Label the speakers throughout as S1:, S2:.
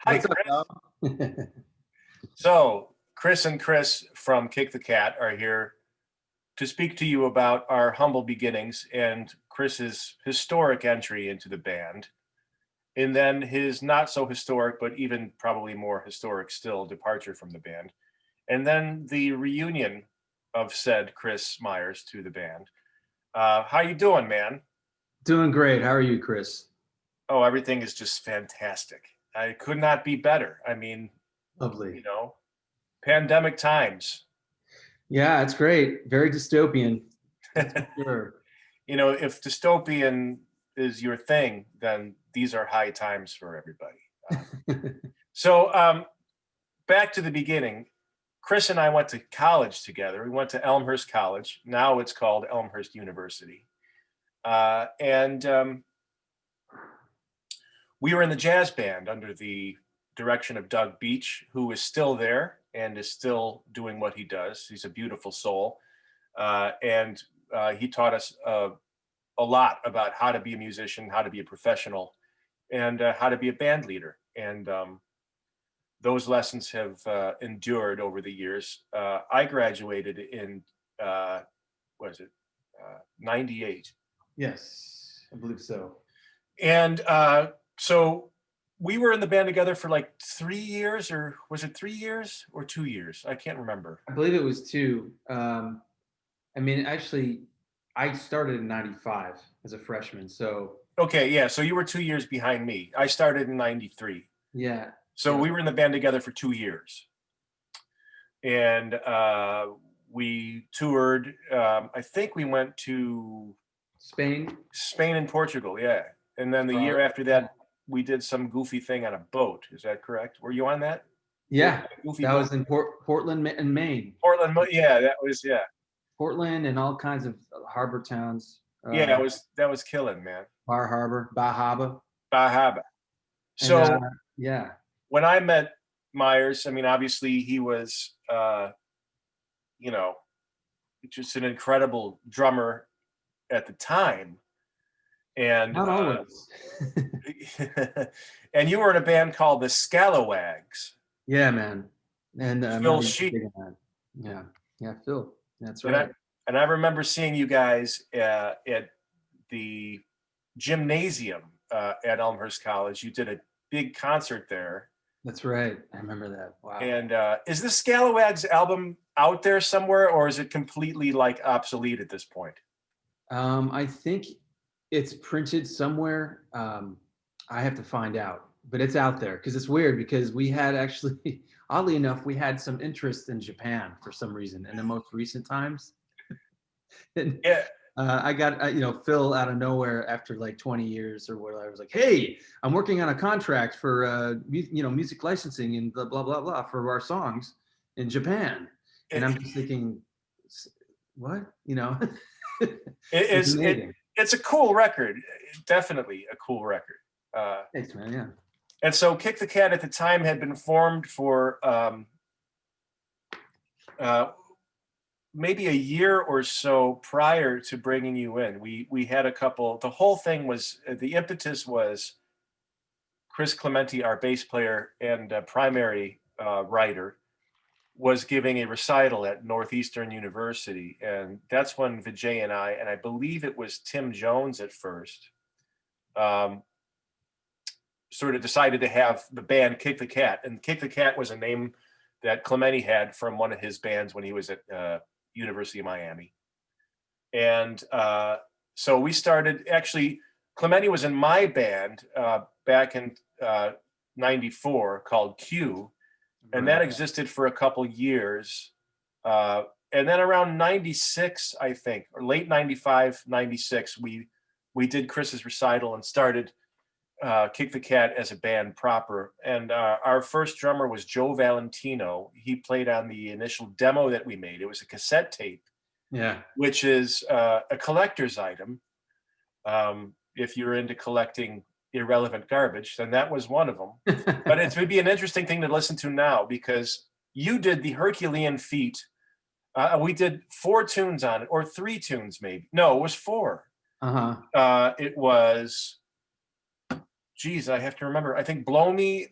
S1: Hi,
S2: What's up,
S1: Chris.
S2: y'all?
S1: So, Kris and Chris from Kick the Cat are here to speak to you about our humble beginnings and Chris's historic entry into the band, and then his not so historic, but even probably more historic still, departure from the band, and then the reunion of said Chris Myers to the band. How you doing, man?
S2: Doing great. How are you, Chris?
S1: Oh, everything is just fantastic. I could not be better. I mean, you
S2: Lovely.
S1: know, pandemic times.
S2: Yeah, it's great. Very dystopian. That's for sure.
S1: If dystopian is your thing, then these are high times for everybody. So back to the beginning. Chris and I went to college together. We went to Elmhurst College. Now it's called Elmhurst University. And we were in the jazz band under the direction of Doug Beach, who is still there and is still doing what he does. He's a beautiful soul. And he taught us a lot about how to be a musician, how to be a professional, and how to be a band leader. And those lessons have endured over the years. I graduated in, what is it, 98.
S2: Yes, I believe so.
S1: And so we were in the band together for like 3 years, or was it 3 years or 2 years? I can't remember.
S2: I believe it was two. Actually, I started in '95 as a freshman. So
S1: Okay, yeah. So you were 2 years behind me. I started in 93.
S2: yeah,
S1: So
S2: yeah.
S1: we were in the band together for 2 years. And we toured. I think we went to
S2: Spain,
S1: Spain and Portugal, yeah. And then the year
S2: Prague.
S1: after that, we did some goofy thing on a boat. Is that correct? Were you on that?
S2: Yeah,
S1: Goofy
S2: that
S1: boat?
S2: was in Portland and Maine.
S1: Portland, yeah, that was, yeah.
S2: Portland and all kinds of harbor towns.
S1: Yeah, that was killing, man.
S2: Bar Harbor, Bahaba,
S1: Bahaba.
S2: and
S1: So
S2: yeah,
S1: when I met Myers, I mean, obviously he was, you know, just an incredible drummer at the time. And
S2: not always.
S1: and you were in a band called the Scalawags.
S2: Yeah, man. And
S1: Phil
S2: really
S1: Sheet.
S2: big on that. Yeah, yeah, Phil. That's
S1: And I
S2: right.
S1: and I remember seeing you guys at the gymnasium at Elmhurst College. You did a big concert there.
S2: That's right. I remember that. Wow.
S1: And is the Scalawags album out there somewhere, or is it completely like obsolete at this point?
S2: I think it's printed somewhere. I have to find out, but it's out there because it's weird because we had actually, oddly enough, we had some interest in Japan for some reason in the most recent times. And
S1: Yeah.
S2: I got, Phil out of nowhere after like 20 years or whatever. I was like, hey, I'm working on a contract for, music licensing and blah, blah, blah, blah for our songs in Japan. And
S1: It,
S2: I'm just thinking, what? It's
S1: it's it,
S2: amazing.
S1: it's a cool record, definitely a cool record.
S2: Thanks, man. Yeah.
S1: And so Kick the Cat at the time had been formed for uh, maybe a year or so prior to bringing you in. We had a couple. The whole thing was, the impetus was Chris Clementi, our bass player and primary writer, was giving a recital at Northeastern University, and that's when Vijay and I believe it was Tim Jones at first, um, sort of decided to have the band Kick the Cat. And Kick the Cat was a name that Clementi had from one of his bands when he was at University of Miami. And so we started, actually, Clementi was in my band back in 94 called Q, and that existed for a couple years. And then around 96, I think, or late 95, 96, we did Chris's recital and started Kick the Cat as a band proper. And our first drummer was Joe Valentino. He played on the initial demo that we made. It was a cassette tape,
S2: Yeah.
S1: which is a collector's item. If you're into collecting irrelevant garbage, then that was one of them. But it would be an interesting thing to listen to now, because you did the Herculean feat. We did 4 tunes on it, or 3 tunes maybe. No, it was 4. It was, geez, I have to remember. I think Blow Me,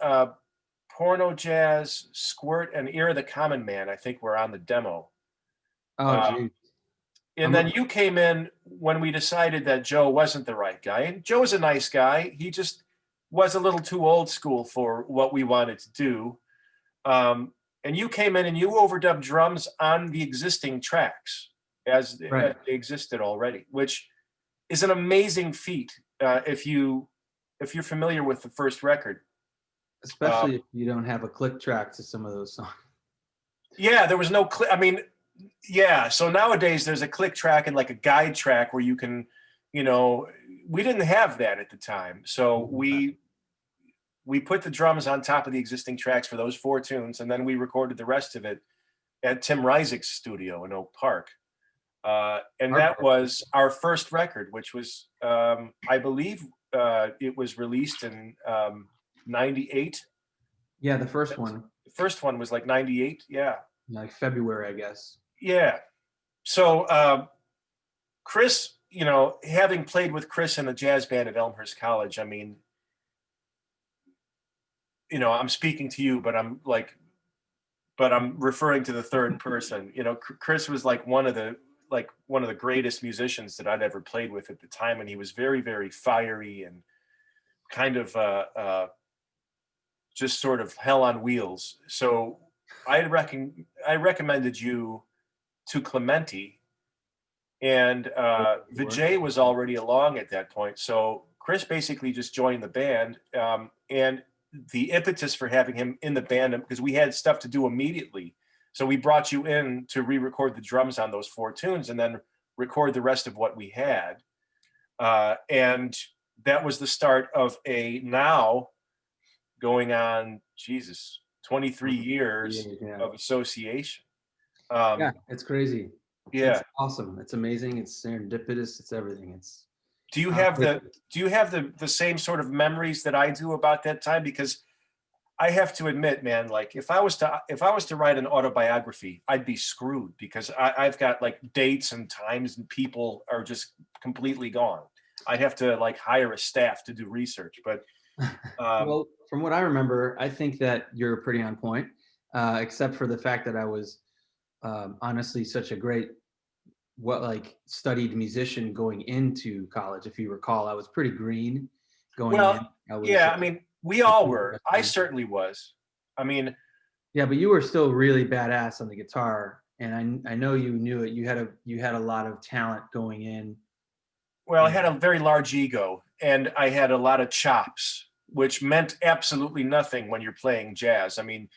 S1: Porno Jazz, Squirt, and Ear of the Common Man, I think, were on the demo.
S2: Oh,
S1: Uh,
S2: geez.
S1: and
S2: I'm
S1: then you came in when we decided that Joe wasn't the right guy. And Joe's a nice guy. He just was a little too old school for what we wanted to do. And you came in and you overdubbed drums on the existing tracks as
S2: right.
S1: they existed already, which is an amazing feat if you're familiar with the first record.
S2: Especially if you don't have a click track to some of those songs.
S1: Yeah, there was no click. I mean, yeah. So nowadays there's a click track and like a guide track where you can, you know, we didn't have that at the time. So we put the drums on top of the existing tracks for those 4 tunes, and then we recorded the rest of it at Tim Rysick's studio in Oak Park. And that was our first record, which was, I believe, it was released in '98.
S2: Yeah, the first one,
S1: The first one was like '98. Yeah,
S2: like February, I guess.
S1: yeah. So Chris, you know, having played with Chris in the jazz band at Elmhurst College, I mean, you know, I'm speaking to you, but I'm referring to the third person. You know, Chris was like one of the greatest musicians that I'd ever played with at the time, and he was very, very fiery and kind of just sort of hell on wheels. So I recommended you to Clementi, and Vijay was already along at that point. So Chris basically just joined the band, and the impetus for having him in the band, because we had stuff to do immediately. So we brought you in to re-record the drums on those 4 tunes and then record the rest of what we had. And that was the start of a now going on, Jesus, 23 years
S2: Yeah.
S1: of association.
S2: Yeah, it's crazy.
S1: Yeah.
S2: It's awesome. It's amazing. It's serendipitous. It's everything. It's
S1: Do you have the same sort of memories that I do about that time? Because I have to admit, man, like if I was to write an autobiography, I'd be screwed because I've got like dates and times and people are just completely gone. I'd have to like hire a staff to do research. But
S2: well, from what I remember, I think that you're pretty on point, except for the fact that I was honestly such a great studied musician going into college. If you recall, I was pretty green going in.
S1: well,
S2: I was
S1: yeah, I mean, we all were. I certainly was. I mean,
S2: yeah, but you were still really badass on the guitar, and I know you knew it. You had a lot of talent going in.
S1: well, I had a very large ego and I had a lot of chops, which meant absolutely nothing when you're playing jazz. I mean,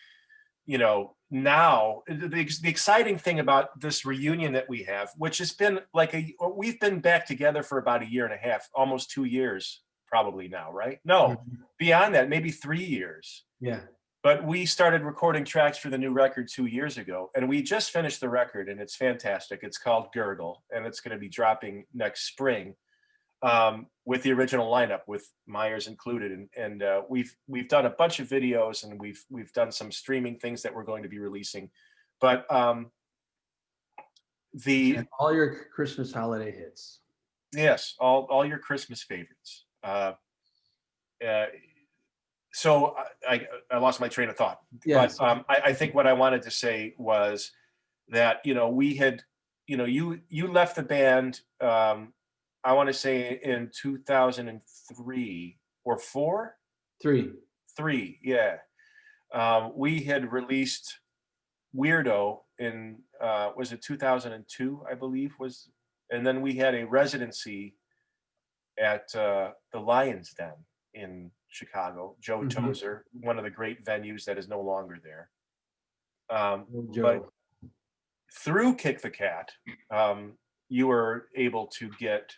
S1: you know, now the exciting thing about this reunion that we have, which has been like we've been back together for about a year and a half, almost 2 years probably now, right? No,
S2: Mhm.
S1: beyond that, maybe 3 years.
S2: Yeah.
S1: But we started recording tracks for the new record 2 years ago, and we just finished the record, and it's fantastic. It's called Gurgle, and it's going to be dropping next spring, with the original lineup, with Myers included. And we've done a bunch of videos, and we've done some streaming things that we're going to be releasing. But
S2: And all your Christmas holiday hits.
S1: yes, all your Christmas favorites. Uh, so I lost my train of thought, but
S2: Yes.
S1: I think what I wanted to say was that, you know, we had, you know, you left the band, I want to say in 2003 or 4.
S2: 3.
S1: 3, yeah. We had released Weirdo in was it 2002, I believe, was, and then we had a residency at the Lions Den in Chicago. Joe
S2: Mhm.
S1: Tozer, one of the great venues that is no longer there.
S2: Old
S1: But
S2: Joe.
S1: through Kick the Cat, you were able to get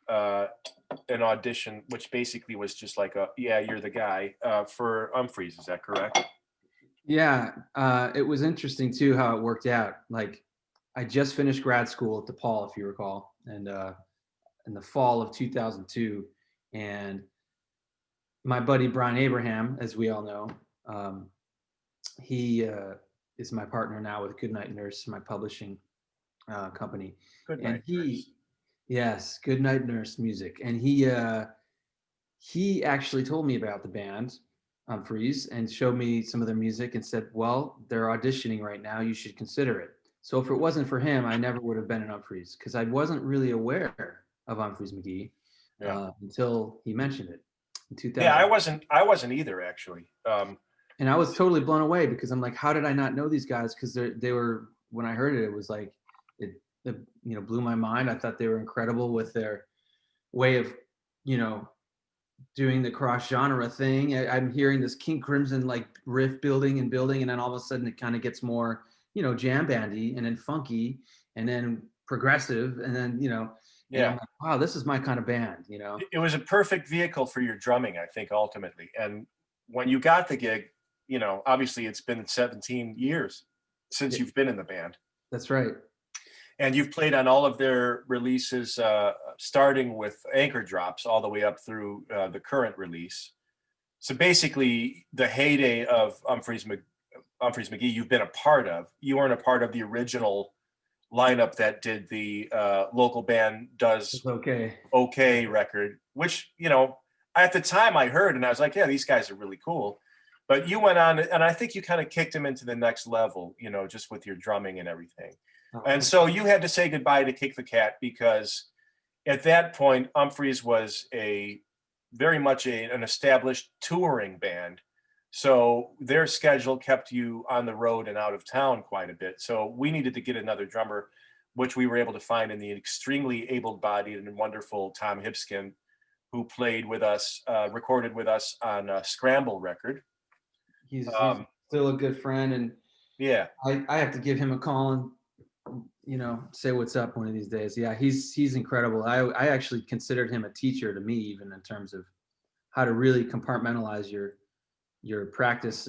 S1: an audition, which basically was just like yeah, you're the guy, for Humphreys. Is that correct?
S2: Yeah, it was interesting too how it worked out. Like, I just finished grad school at DePaul, if you recall, and in the fall of 2002, and my buddy Brian Abraham, as we all know, he is my partner now with Goodnight Nurse, my publishing company,
S1: Good
S2: and
S1: night, Chris.
S2: yes, Goodnight Nurse Music, and he actually told me about the band, Freeze and showed me some of their music and said, "Well, they're auditioning right now. You should consider it." So if it wasn't for him, I never would have been in Umphreys because I wasn't really aware of Umphreys McGee
S1: Yeah.
S2: until he mentioned it in
S1: Yeah,
S2: 2000.
S1: I wasn't either actually.
S2: And I was totally blown away because I'm like, how did I not know these guys? Because they were, when I heard it, it was like it blew my mind. I thought they were incredible with their way of you know doing the cross genre thing. I'm hearing this King Crimson like riff building and building, and then all of a sudden it kind of gets more, jam bandy and then funky and then progressive, and then and I'm
S1: Yeah.
S2: like, wow, this is my kind of band,
S1: It was a perfect vehicle for your drumming, I think, ultimately. And when you got the gig, obviously it's been 17 years since
S2: Yeah,
S1: you've been in the band.
S2: that's right.
S1: And you've played on all of their releases, starting with Anchor Drops all the way up through the current release. So basically, the heyday of Humphreys McGee, you've been a part of. You weren't a part of the original lineup that did the local band does
S2: It's okay.
S1: okay record, which, at the time I heard and I was like, yeah, these guys are really cool. But you went on, and I think you kind of kicked him into the next level, just with your drumming and everything.
S2: Oh,
S1: And so you had to say goodbye to Kick the Cat because at that point, Humphreys was a very much an established touring band. So their schedule kept you on the road and out of town quite a bit. So we needed to get another drummer, which we were able to find in the extremely able-bodied and wonderful Tom Hipskin, who played with us, recorded with us on a Scramble record.
S2: he's
S1: Um,
S2: still a good friend, and
S1: yeah,
S2: I have to give him a call and say what's up one of these days. Yeah, he's incredible. I actually considered him a teacher to me, even in terms of how to really compartmentalize your practice,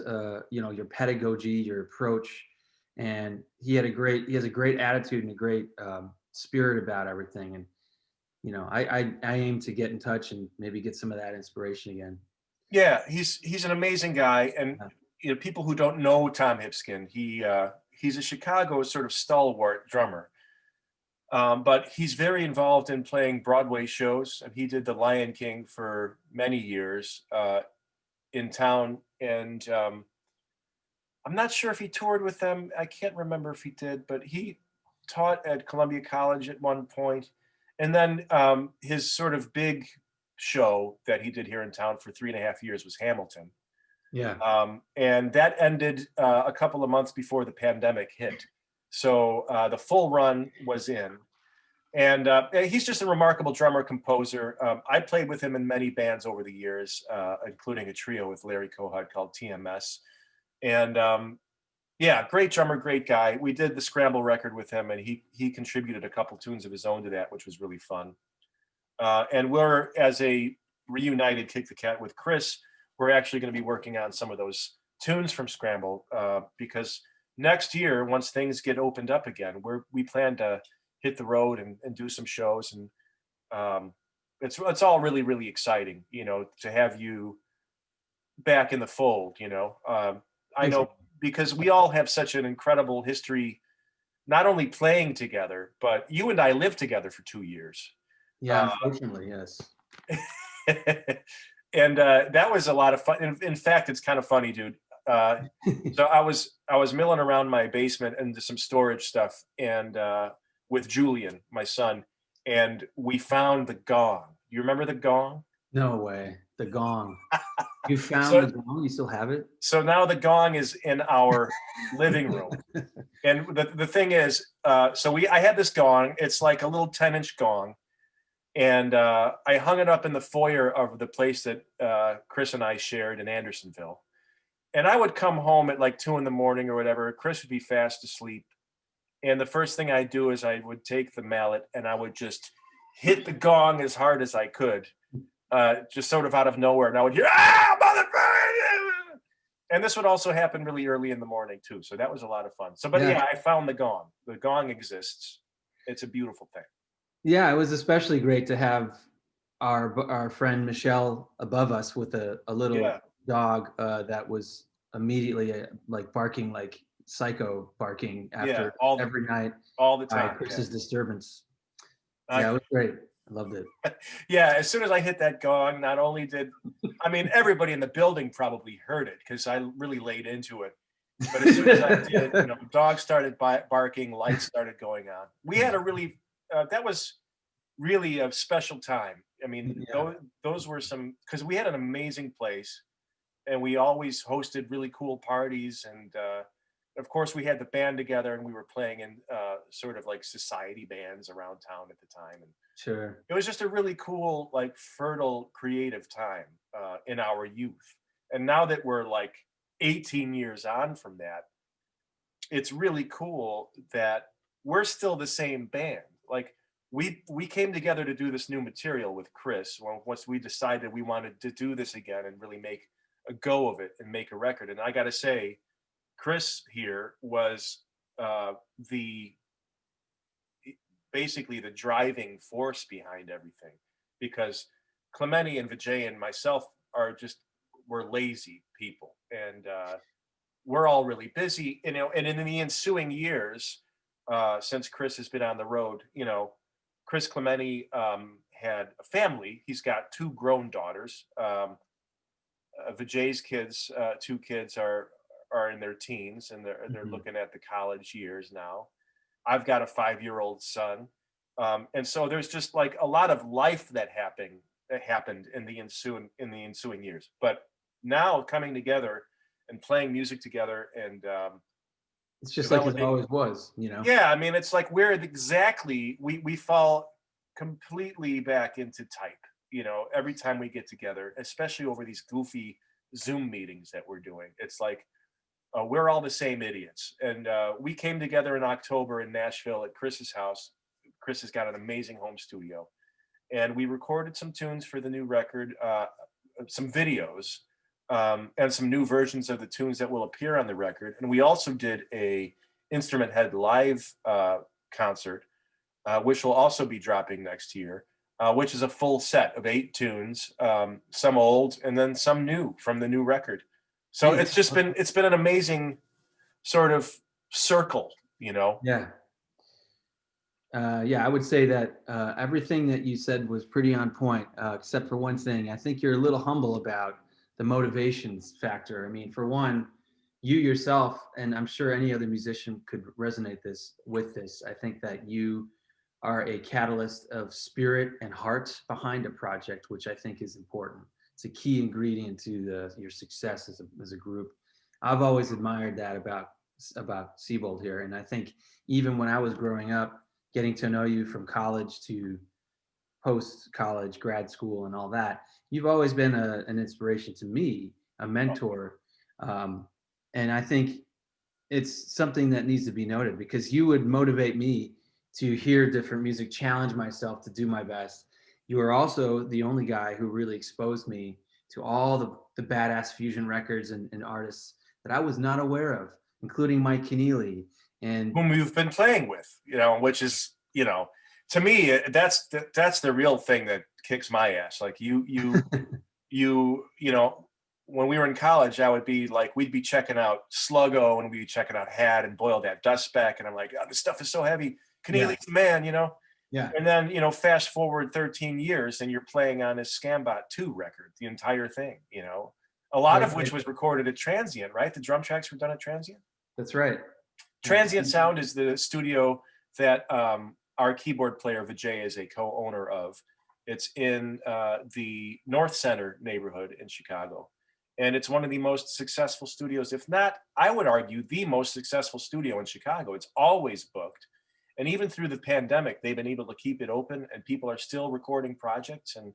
S2: your pedagogy, your approach. And he has a great attitude and a great spirit about everything. And I aim to get in touch and maybe get some of that inspiration again.
S1: yeah, he's an amazing guy, and
S2: Yeah.
S1: people who don't know Tom Hipskin, he's a Chicago sort of stalwart drummer. But he's very involved in playing Broadway shows, and he did The Lion King for many years in town. And I'm not sure if he toured with them. I can't remember if he did, but he taught at Columbia College at one point. And then his sort of big show that he did here in town for 3.5 years was Hamilton.
S2: Yeah.
S1: And that ended a couple of months before the pandemic hit. So the full run was in. And he's just a remarkable drummer composer. I played with him in many bands over the years, including a trio with Larry Kohut called TMS. And yeah, great drummer, great guy. We did the Scramble record with him, and he contributed a couple tunes of his own to that, which was really fun. And we're, as a reunited Kick the Cat with Chris, we're actually going to be working on some of those tunes from Scramble because next year, once things get opened up again, we plan to hit the road and do some shows, and it's all really really exciting, to have you back in the fold. I
S2: Thanks.
S1: know because we all have such an incredible history, not only playing together, but you and I lived together for 2 years.
S2: Yeah,
S1: Uh,
S2: unfortunately, yes.
S1: and that was a lot of fun. In fact, it's kind of funny, dude. So I was milling around my basement into some storage stuff, and with Julian, my son, and we found the gong. You remember the gong?
S2: No way. The gong. You found
S1: So
S2: the gong? You still have it?
S1: so now the gong is in our living room. And the thing is, so I had this gong. It's like a little 10-inch gong, and I hung it up in the foyer of the place that Chris and I shared in Andersonville. And I would come home at like 2 in the morning or whatever. Chris would be fast asleep, and the first thing I'd do is I would take the mallet and I would just hit the gong as hard as I could, just sort of out of nowhere. And I would hear, ah, motherfucker! And this would also happen really early in the morning too. So that was a lot of fun. So, but
S2: Yeah.
S1: yeah, I found the gong. The gong exists. It's a beautiful thing.
S2: Yeah, it was especially great to have our friend Michelle above us with a little
S1: Yeah,
S2: dog that was immediately like barking like psycho barking
S1: yeah,
S2: after every night
S1: all the
S2: by
S1: time. Yeah,
S2: Chris's disturbance.
S1: I
S2: Yeah, it was great. I loved it.
S1: Yeah, as soon as I hit that gong, not only did, I mean, everybody in the building probably heard it because I really laid into it. But as soon as I did, dogs started barking, lights started going on. We had a really, that was really a special time. I mean,
S2: Yeah,
S1: those were some, because we had an amazing place and we always hosted really cool parties. And of course, we had the band together and we were playing in sort of like society bands around town at the time. And
S2: sure.
S1: it was just a really cool, like fertile, creative time in our youth. And now that we're like 18 years on from that, it's really cool that we're still the same band. Like we came together to do this new material with Chris once we decided we wanted to do this again and really make a go of it and make a record. And I got to say, Chris here was the basically the driving force behind everything because Clementi and Vijay and myself are just we're lazy people and we're all really busy, and in the ensuing years, since Chris has been on the road, Chris Clementi had a family. He's got two grown daughters. Vijay's kids, two kids are in their teens and they're
S2: Mhm.
S1: looking at the college years now. I've got a 5-year-old son. And so there's just like a lot of life that happened in the ensuing years. But now coming together and playing music together and
S2: It's just like it
S1: developing,
S2: always was, you know?
S1: yeah, I mean, it's like we fall completely back into type, every time we get together, especially over these goofy Zoom meetings that we're doing. It's like we're all the same idiots. And we came together in October in Nashville at Chris's house. Chris has got an amazing home studio. And we recorded some tunes for the new record, some videos, and some new versions of the tunes that will appear on the record. And we also did a Instrument Head live concert, which will also be dropping next year, which is a full set of 8 tunes, some old and then some new from the new record. So
S2: Hey,
S1: it's been an amazing sort of circle,
S2: yeah. Yeah, I would say that everything that you said was pretty on point, except for one thing. I think you're a little humble about the motivations factor. I mean, for one, you yourself, and I'm sure any other musician could resonate with this. I think that you are a catalyst of spirit and heart behind a project, which I think is important. It's a key ingredient to your success as a group. I've always admired that about Siebold here, and I think even when I was growing up, getting to know you from college to post college, grad school, and all that, you've always been an inspiration to me, a mentor. Um, and I think it's something that needs to be noted because you would motivate me to hear different music, challenge myself to do my best. You are also the only guy who really exposed me to all the badass fusion records and artists that I was not aware of, including Mike Keneally. And
S1: whom you've been playing with, which is, to me, that's the real thing that kicks my ass. Like when we were in college, I would be like, we'd be checking out Sluggo and we'd be checking out Had and Boil That Dust Back. And I'm like, oh, this stuff is so heavy.
S2: yeah,
S1: Keneally's the man.
S2: yeah,
S1: And then, fast forward 13 years and you're playing on his Scambot 2 record, the entire thing. A lot
S2: right.
S1: of which was recorded at Transient, right? The drum tracks were done at Transient.
S2: That's right. Yeah.
S1: Transient Sound is the studio that our keyboard player Vijay is a co-owner of. It's in the North Center neighborhood in Chicago. And it's one of the most successful studios, if not, I would argue, the most successful studio in Chicago. It's always booked. And even through the pandemic, they've been able to keep it open and people are still recording projects. And,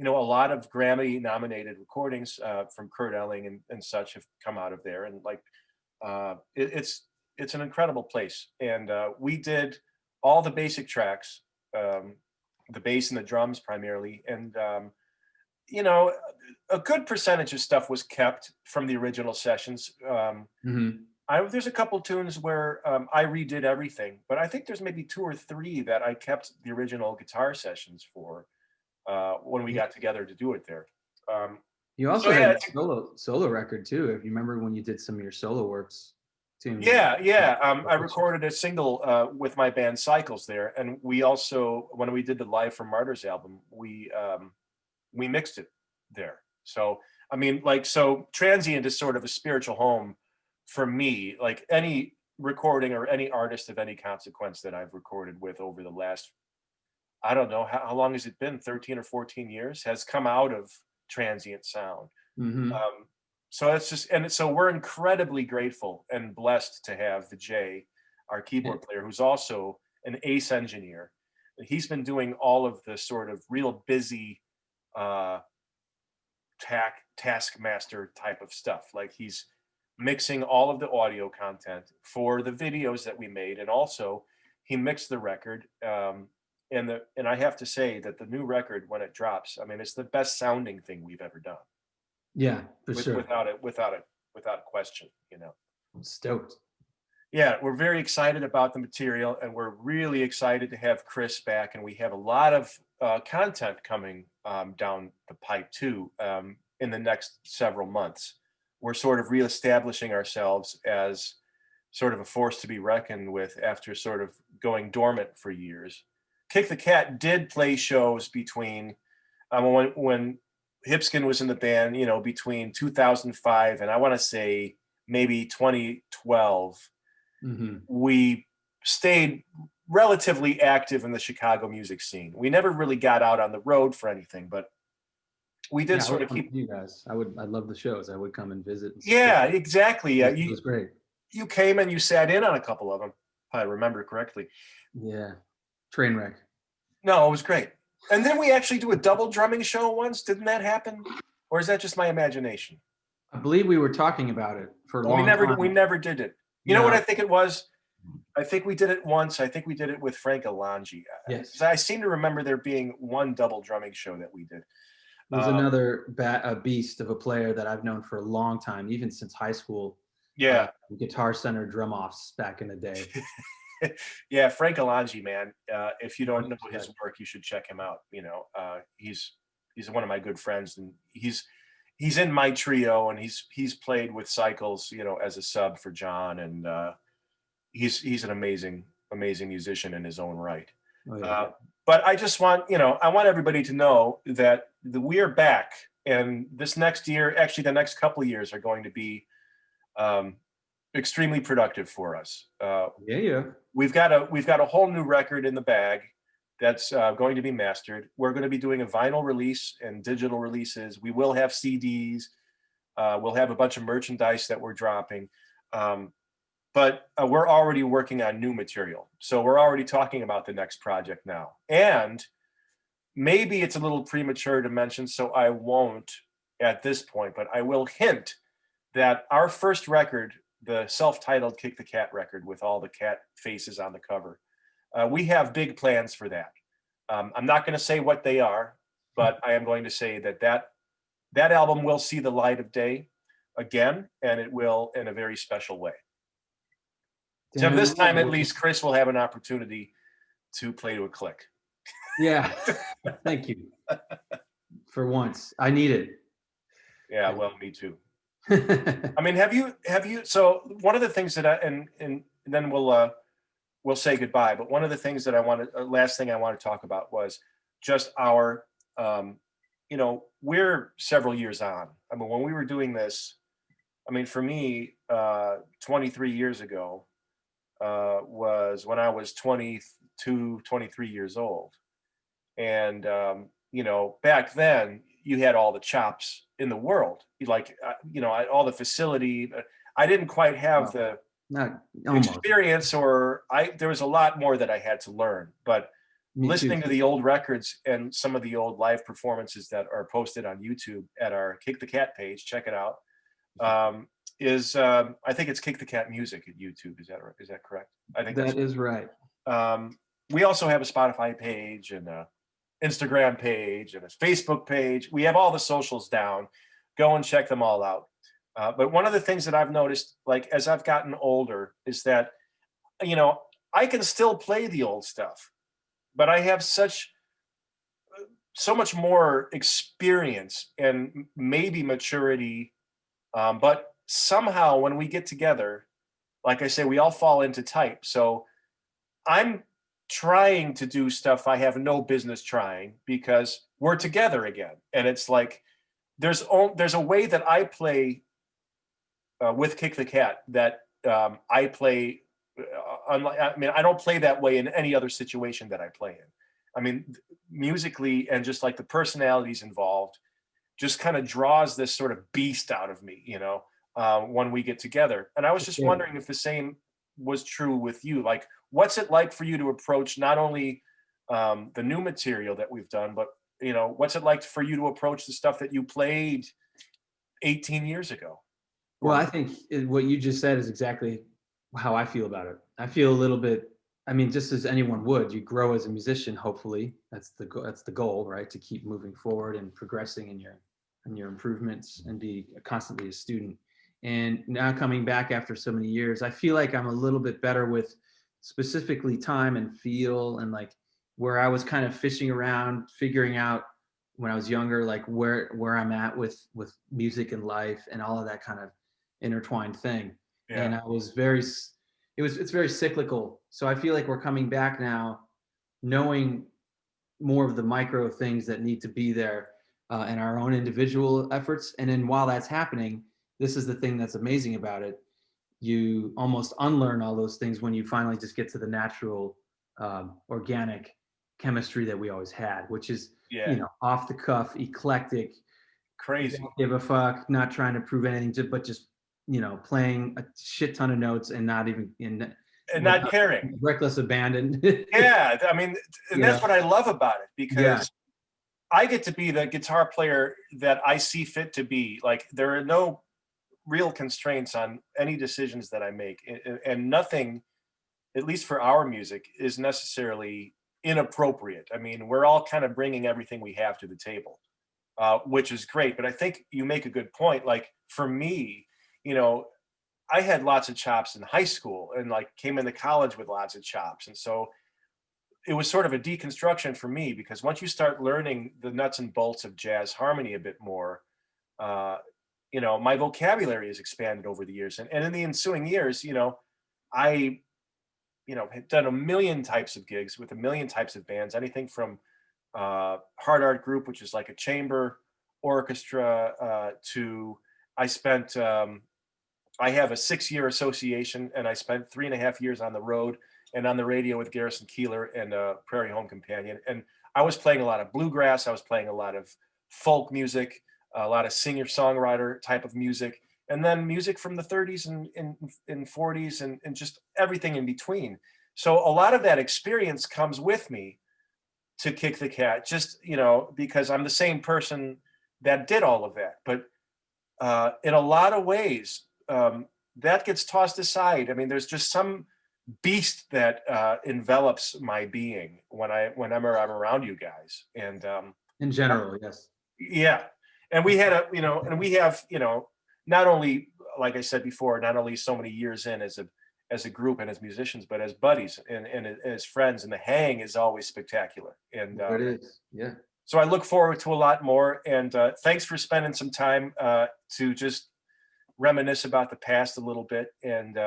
S1: a lot of Grammy nominated recordings from Kurt Elling and such have come out of there. And like, it's an incredible place. And we did all the basic tracks, the bass and the drums primarily. And, you know, a good percentage of stuff was kept from the original sessions.
S2: Hmm.
S1: There's a couple tunes where I redid everything, but I think there's maybe 2 or 3 that I kept the original guitar sessions for when we got together to do it there. Um,
S2: You
S1: so
S2: also had
S1: yeah,
S2: a solo record too. If you remember when you did some of your solo works. tunes.
S1: Yeah. I recorded a single with my band Cycles there, and we also, when we did the Live from Martyrs album, we mixed it there. So I mean, like, so Transient is sort of a spiritual home for me. Like any recording or any artist of any consequence that I've recorded with over the last, I don't know how long has it been, 13 or 14 years, has come out of Transient sound.
S2: Mm-hmm.
S1: Um, so it's just, and so we're incredibly grateful and blessed to have the Jay, our keyboard player, who's also an ace engineer. He's been doing all of the sort of real busy uh, taskmaster type of stuff. Like he's mixing all of the audio content for the videos that we made, and also he mixed the record. And I have to say that the new record, when it drops, I mean, it's the best sounding thing we've ever done,
S2: Yeah, for sure.
S1: without question. You know.
S2: I'm stoked.
S1: Yeah, we're very excited about the material, and we're really excited to have Kris back. And we have a lot of content coming down the pipe too in the next several months. We're sort of reestablishing ourselves as sort of a force to be reckoned with after sort of going dormant for years. Kick the Cat did play shows between when Hipskin was in the band, you know, between 2005 and I want to say maybe 2012.
S2: Mm-hmm.
S1: We stayed relatively active in the Chicago music scene. We never really got out on the road for anything, but we did
S2: Yeah, I
S1: sort
S2: would
S1: of
S2: come
S1: keep.
S2: with you guys. I love the shows. I would come and visit and
S1: Yeah,
S2: support.
S1: exactly.
S2: It was great.
S1: You came and you sat in on a couple of them, if I remember correctly.
S2: Yeah, train wreck.
S1: No, it was great. And then we actually do a double drumming show once. Didn't that happen? Or is that just my imagination?
S2: I believe we were talking about it for a
S1: Well,
S2: long time.
S1: we never did it. You know what
S2: No.
S1: I think it was? I think we did it once. I think we did it with Frank Alonji.
S2: Yes.
S1: I seem to remember there being one double drumming show that we did.
S2: There's another a beast of a player that I've known for a long time, even since high school.
S1: Yeah.
S2: Guitar Center drum offs back in the day.
S1: Yeah, Frank Alonji, man. If you don't know his
S2: Respect.
S1: work, you should check him out. You know, he's one of my good friends, and he's in my trio, and he's played with Cycles, you know, as a sub for John, and he's an amazing musician in his own right.
S2: Oh, yeah.
S1: But I just want, you know, I want everybody to know that we are back, and this next year, actually the next couple of years, are going to be extremely productive for us.
S2: Yeah.
S1: We've got a whole new record in the bag that's going to be mastered. We're going to be doing a vinyl release and digital releases. We will have CDs. We'll have a bunch of merchandise that we're dropping. But we're already working on new material. So we're already talking about the next project now. And maybe it's a little premature to mention, so I won't at this point, but I will hint that our first record, the self-titled Kick the Cat record with all the cat faces on the cover, we have big plans for that. I'm not going to say what they are, but I am going to say that album will see the light of day again, and it will in a very special way. So this time, at least, Kris will have an opportunity to play to a click.
S2: Yeah. Thank you. For once, I need it.
S1: Yeah, well, me too. I mean, have you? So one of the things that and then we'll say goodbye. But one of the things that last thing I want to talk about was just our, you know, we're several years on. I mean, when we were doing this, I mean, for me, 23 years ago, was when I was 22, 23 years old. And, you know, back then you had all the chops in the world. Like, you know, all the facility. I didn't quite have the experience, or there was a lot more that I had to learn. But listening to the old records and some of the old live performances that are posted on YouTube at our Kick the Cat page, check it out. I think it's Kick the Cat Music at YouTube. Is that correct? I think
S2: that is right.
S1: We also have a Spotify page and a Instagram page and a Facebook page. We have all the socials down. Go and check them all out. But one of the things that I've noticed, like as I've gotten older, is that, you know, I can still play the old stuff, but I have so much more experience and maybe maturity. But somehow when we get together, like I say, we all fall into type. So I'm trying to do stuff I have no business trying because we're together again. And it's like there's a way that I play with Kick the Cat that I play. Unlike, I mean, I don't play that way in any other situation that I play in. I mean, musically and just like the personalities involved, just kind of draws this sort of beast out of me, when we get together. And I was just
S2: Sure.
S1: wondering if the same was true with you. Like, what's it like for you to approach not only the new material that we've done, but what's it like for you to approach the stuff that you played 18 years ago?
S2: Well,
S1: Or
S2: I think what you just said is exactly how I feel about it. I feel a little bit. I mean, just as anyone would, you grow as a musician. Hopefully, that's the goal, right? To keep moving forward and progressing in your improvements and be constantly a student. And now coming back after so many years, I feel like I'm a little bit better with specifically time and feel, and like where I was kind of fishing around, figuring out when I was younger, like where I'm at with music and life and all of that kind of intertwined thing.
S1: yeah,
S2: And I was very, it's very cyclical. So I feel like we're coming back now, knowing more of the micro things that need to be there in our own individual efforts. And then while that's happening, this is the thing that's amazing about it. You almost unlearn all those things when you finally just get to the natural, organic chemistry that we always had, which is,
S1: yeah,
S2: off the cuff, eclectic,
S1: crazy,
S2: don't give a fuck, not trying to prove anything, but just playing a shit ton of notes and not even in
S1: and not
S2: without
S1: caring.
S2: reckless abandon.
S1: Yeah, I mean, and
S2: you know,
S1: that's what I love about it
S2: yeah,
S1: because I get to be the guitar player that I see fit to be. Like, there are no real constraints on any decisions that I make, and nothing, at least for our music, is necessarily inappropriate. I mean, we're all kind of bringing everything we have to the table, which is great. But I think you make a good point. Like, for me, you know, I had lots of chops in high school and like came into college with lots of chops. And so it was sort of a deconstruction for me because once you start learning the nuts and bolts of jazz harmony a bit more, uh, my vocabulary has expanded over the years. And in the ensuing years, I, had done a million types of gigs with a million types of bands, anything from hard art group, which is like a chamber orchestra, to I spent I have a 6-year association, and I spent 3.5 years on the road and on the radio with Garrison Keeler and Prairie Home Companion. And I was playing a lot of bluegrass. I was playing a lot of folk music, a lot of singer-songwriter type of music, and then music from the 30s and 40s and just everything in between. So a lot of that experience comes with me to Kick the Cat, just, because I'm the same person that did all of that. But in a lot of ways, that gets tossed aside. I mean, there's just some beast that envelops my being whenever I'm around you guys, and
S2: in general, yes.
S1: yeah, and we had and we have, not only, like I said before, not only so many years in as a group and as musicians, but as buddies and as friends, and the hang is always spectacular. And
S2: There it is. Yeah.
S1: so I look forward to a lot more. And thanks for spending some time to just reminisce about the past a little bit. And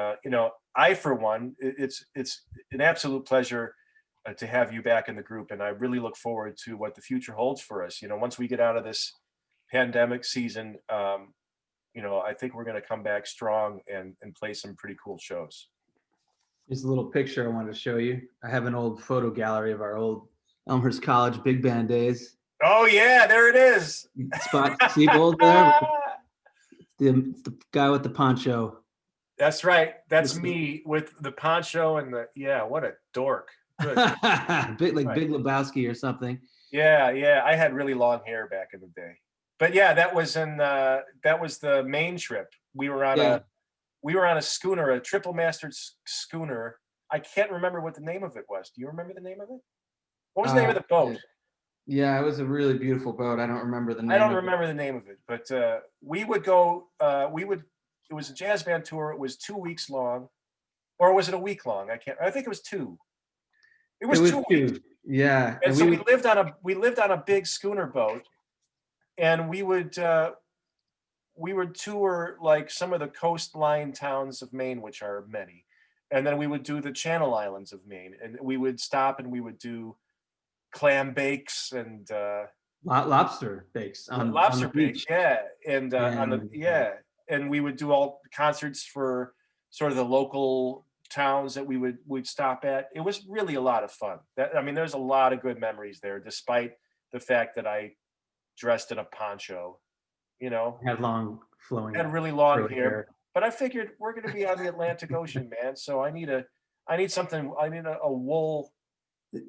S1: I, for one, it's an absolute pleasure to have you back in the group, and I really look forward to what the future holds for us. Once we get out of this pandemic season, I think we're going to come back strong and play some pretty cool shows.
S2: Here's a little picture I wanted to show you. I have an old photo gallery of our old Elmhurst College big band days.
S1: Oh yeah, there it is.
S2: Spot Siebold there. It's the guy with the poncho.
S1: That's right. That's
S2: This is
S1: me with the poncho and what a dork. Good.
S2: Big
S1: Right.
S2: Lebowski or something.
S1: Yeah. I had really long hair back in the day. But yeah, that was the main trip. We were on
S2: Yeah.
S1: a schooner, a triple masted schooner. I can't remember what the name of it was. Do you remember the name of it? What was the name of the
S2: Yeah.
S1: boat?
S2: Yeah, it was a really beautiful boat. I don't remember the
S1: I
S2: name
S1: don't
S2: of it.
S1: remember the name of it, but we would go. It was a jazz band tour. It was 2 weeks long, or was it a week long? I think it was two. It
S2: It
S1: was
S2: was
S1: 2 weeks.
S2: two. Yeah,
S1: And
S2: and
S1: so
S2: we
S1: we
S2: would.
S1: lived on a big schooner boat, and we would we would tour like some of the coastline towns of Maine, which are many, and then we would do the Channel Islands of Maine, and we would stop and we would do clam bakes and
S2: Lobster bakes on the
S1: lobster bakes,
S2: beach.
S1: yeah, and on the
S2: And
S1: and we would do all concerts for sort of the local towns that we'd stop at. It was really a lot of fun. That I mean, there's a lot of good memories there, despite the fact that I dressed in a poncho, you know,
S2: had long flowing
S1: had really long
S2: curly
S1: hair.
S2: hair.
S1: But I figured we're going to be on the Atlantic Ocean, man. So I need something. I need a wool.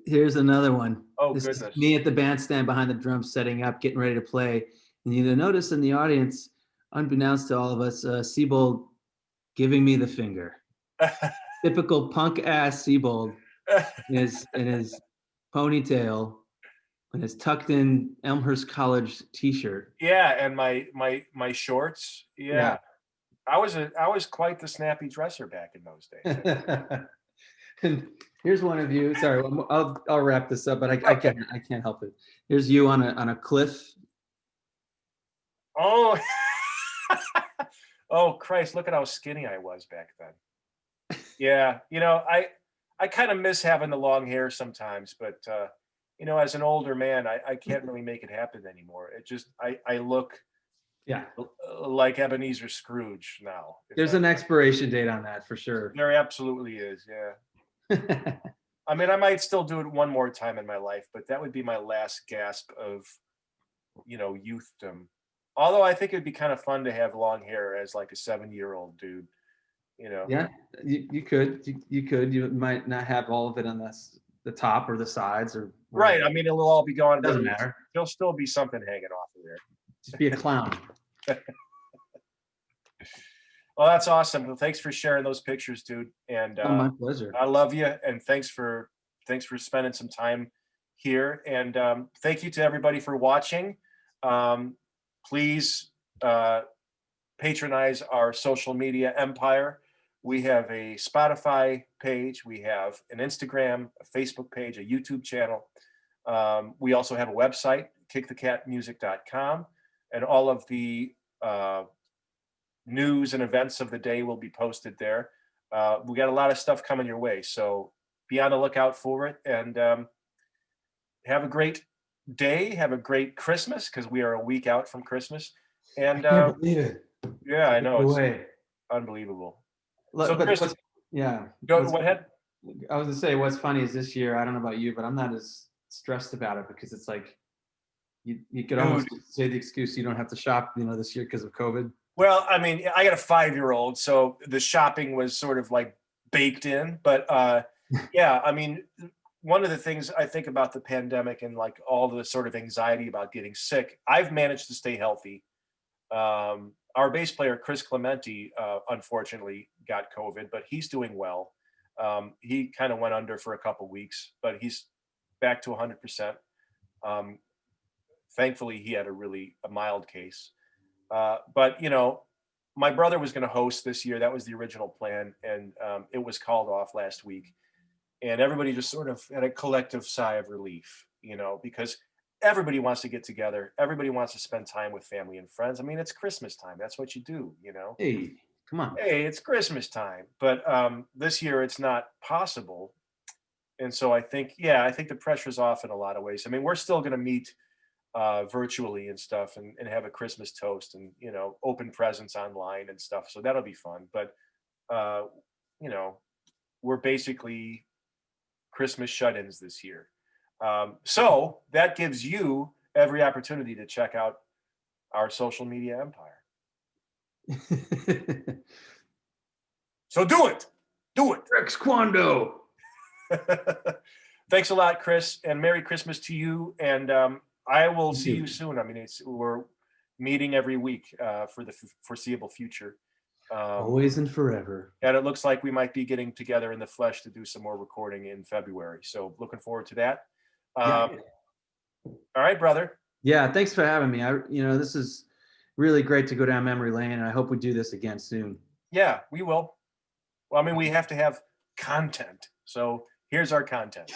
S2: Here's another one.
S1: Oh
S2: This is
S1: goodness.
S2: me at the bandstand behind the drums, setting up, getting ready to play. And you notice in the audience, unbeknownst to all of us, Siebold giving me the finger. Typical punk ass Siebold in his ponytail and his tucked in Elmhurst College t-shirt.
S1: Yeah, and my shorts. Yeah. I was quite the snappy dresser back in those days.
S2: Yeah. And here's one of you. Sorry, I'll wrap this up, but I can't help it. Here's you on a cliff.
S1: Oh, oh Christ! Look at how skinny I was back then. Yeah, I kind of miss having the long hair sometimes, but as an older man, I can't really make it happen anymore. It just I look
S2: Yeah,
S1: like Ebenezer Scrooge now.
S2: there's an expiration date on that for sure.
S1: There absolutely is. Yeah. I mean, I might still do it one more time in my life, but that would be my last gasp of, youthdom. Although I think it'd be kind of fun to have long hair as like a 70-year-old dude,
S2: Yeah, you could. You might not have all of it on the top or the sides or
S1: Right.
S2: whatever.
S1: I mean, it'll all be gone, but
S2: Doesn't matter.
S1: there'll still be something hanging off of there.
S2: Just be a clown.
S1: Well, that's awesome. Well, thanks for sharing those pictures, dude. And
S2: Oh, my pleasure.
S1: I love you. And thanks for spending some time here. And thank you to everybody for watching. Please patronize our social media empire. We have a Spotify page. We have an Instagram, a Facebook page, a YouTube channel. We also have a website, kickthecatmusic.com, and all of the news and events of the day will be posted there. We got a lot of stuff coming your way, so be on the lookout for it. And have a great day. Have a great Christmas, because we are a week out from Christmas. And
S2: I can't believe it.
S1: yeah, I know,
S2: No
S1: it's
S2: way.
S1: unbelievable.
S2: Look,
S1: So,
S2: but
S1: Chris,
S2: yeah.
S1: go ahead.
S2: I was gonna say, what's funny is this year, I don't know about you, but I'm not as stressed about it because it's like you could almost say the excuse you don't have to shop, this year because of COVID.
S1: Well, I mean, I got a 5-year-old, so the shopping was sort of like baked in. But yeah, I mean, one of the things I think about the pandemic and like all the sort of anxiety about getting sick, I've managed to stay healthy. Our bass player, Chris Clementi, unfortunately got COVID, but he's doing well. He kind of went under for a couple weeks, but he's back to 100%. Thankfully, he had a mild case. But my brother was going to host this year. That was the original plan, and it was called off last week. And everybody just sort of had a collective sigh of relief, because everybody wants to get together. Everybody wants to spend time with family and friends. I mean, it's Christmas time. That's what you do,
S2: Hey, come on.
S1: Hey, it's Christmas time. But this year it's not possible. And so I think the pressure's off in a lot of ways. I mean, we're still going to meet virtually and stuff, and have a Christmas toast, and open presents online and stuff. So that'll be fun. But we're basically Christmas shut-ins this year. So that gives you every opportunity to check out our social media empire. So do it.
S2: Rex Kwando.
S1: Thanks a lot, Chris, and Merry Christmas to you. And I will see you soon. I mean, we're meeting every week for the foreseeable future.
S2: Always and forever.
S1: And it looks like we might be getting together in the flesh to do some more recording in February. So looking forward to that.
S2: Yeah.
S1: All right, brother.
S2: Yeah, thanks for having me. This is really great to go down memory lane, and I hope we do this again soon.
S1: Yeah, we will. Well, I mean, we have to have content. So here's our content.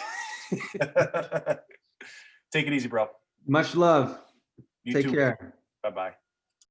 S1: Take it easy, bro.
S2: Much love.
S1: You
S2: Take
S1: too.
S2: care.
S1: Bye-bye.